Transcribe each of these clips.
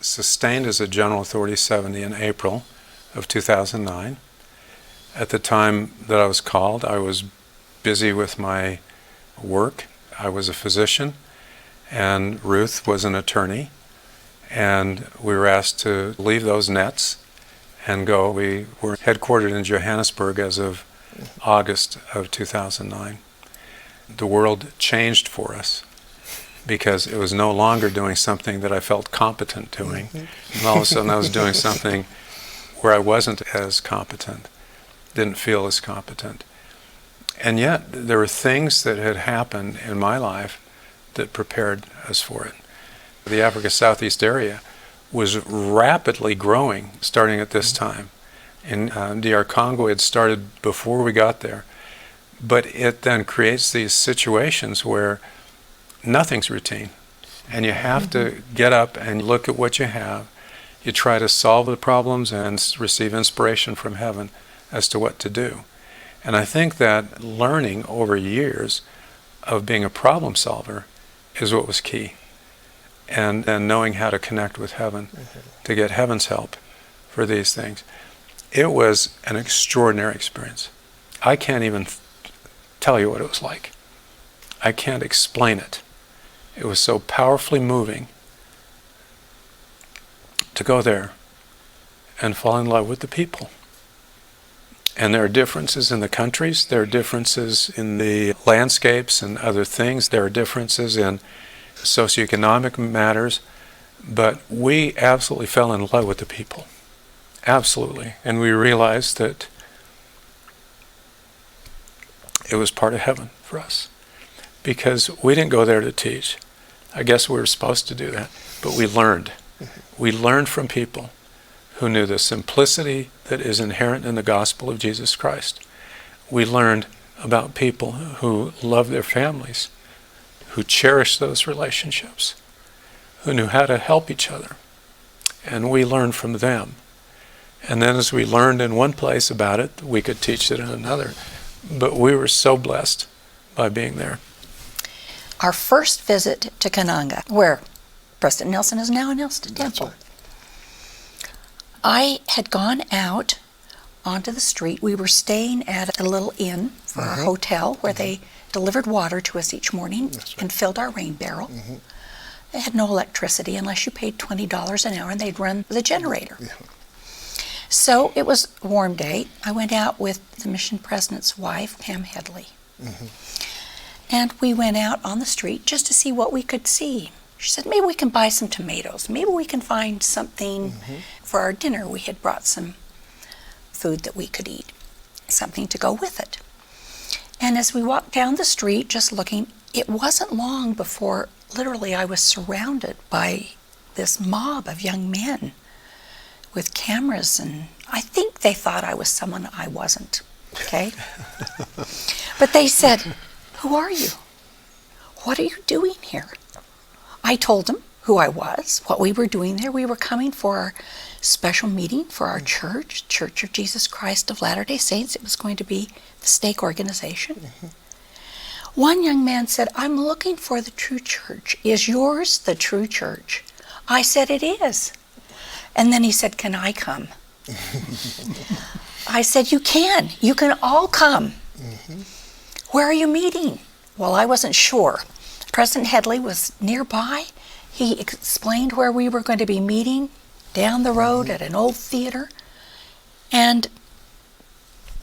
Sustained as a General Authority 70 in April of 2009. At the time that I was called, I was busy with my work. I was a physician, and Ruth was an attorney, and we were asked to leave those nets and go. We were headquartered in Johannesburg as of August of 2009. The world changed for us, because it was no longer doing something that I felt competent doing. And all of a sudden I was doing something where I wasn't as competent, didn't feel as competent. And yet there were things that had happened in my life that prepared us for it. The Africa Southeast area was rapidly growing starting at this time. In DR Congo, it started before we got there. But it then creates these situations where nothing's routine, and you have to get up and look at what you have. You try to solve the problems and receive inspiration from heaven as to what to do. And I think that learning over years of being a problem solver is what was key. And then knowing how to connect with heaven, to get heaven's help for these things. It was an extraordinary experience. I can't even tell you what it was like. I can't explain it. It was so powerfully moving to go there and fall in love with the people. And there are differences in the countries, there are differences in the landscapes and other things, there are differences in socioeconomic matters, but we absolutely fell in love with the people. Absolutely. And we realized that it was part of heaven for us. Because we didn't go there to teach. I guess we were supposed to do that, but we learned. We learned from people who knew the simplicity that is inherent in the gospel of Jesus Christ. We learned about people who love their families, who cherish those relationships, who knew how to help each other. And we learned from them. And then as we learned in one place about it, we could teach it in another. But we were so blessed by being there. Our first visit to Kananga, where President Nelson is now in Nelson Temple. Right. I had gone out onto the street. We were staying at a little inn for our hotel where they delivered water to us each morning and filled our rain barrel. They had no electricity unless you paid $20 an hour, and they'd run the generator. So it was a warm day. I went out with the mission president's wife, Pam Headley. And we went out on the street just to see what we could see. She said, maybe we can buy some tomatoes. Maybe we can find something for our dinner. We had brought some food that we could eat, something to go with it. And as we walked down the street just looking, it wasn't long before literally I was surrounded by this mob of young men with cameras, and I think they thought I was someone I wasn't, okay? But they said, who are you? What are you doing here? I told them who I was, what we were doing there. We were coming for our special meeting for our church, Church of Jesus Christ of Latter-day Saints. It was going to be the stake organization. One young man said, I'm looking for the true church. Is yours the true church? I said, it is. And then he said, can I come? I said, you can. You can all come. Where are you meeting? Well, I wasn't sure. President Headley was nearby. He explained where we were going to be meeting, down the road at an old theater. And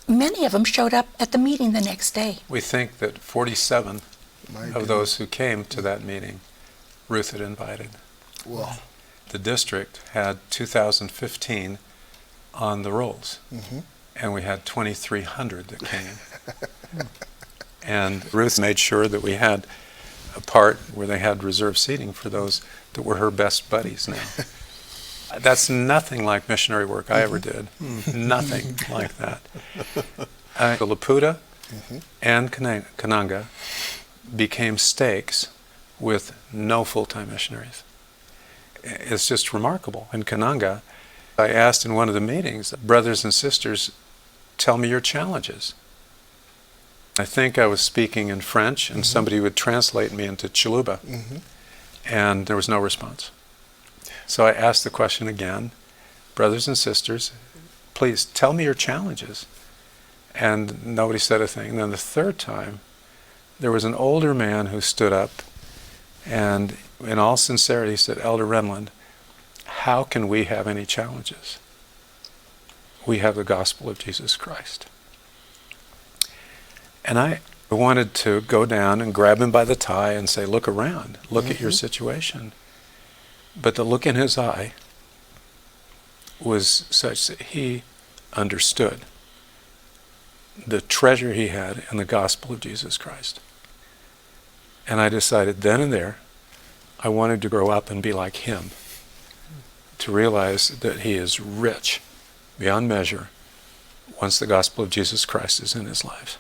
many of them showed up at the meeting the next day. We think that 47 of those who came to that meeting, Ruth had invited. Wow. The district had 2015 on the rolls, and we had 2,300 that came. And Ruth made sure that we had a part where they had reserved seating for those that were her best buddies now. That's nothing like missionary work I ever did. Nothing like that. Laputa and Kananga became stakes with no full-time missionaries. It's just remarkable. In Kananga, I asked in one of the meetings, brothers and sisters, tell me your challenges. I think I was speaking in French, and somebody would translate me into Chiluba, and there was no response. So I asked the question again, brothers and sisters, please tell me your challenges. And nobody said a thing. And then the third time, there was an older man who stood up, and in all sincerity said, Elder Renlund, how can we have any challenges? We have the gospel of Jesus Christ. And I wanted to go down and grab him by the tie and say, look around, look at your situation. But the look in his eye was such that he understood the treasure he had in the gospel of Jesus Christ. And I decided then and there, I wanted to grow up and be like him, to realize that he is rich beyond measure once the gospel of Jesus Christ is in his life.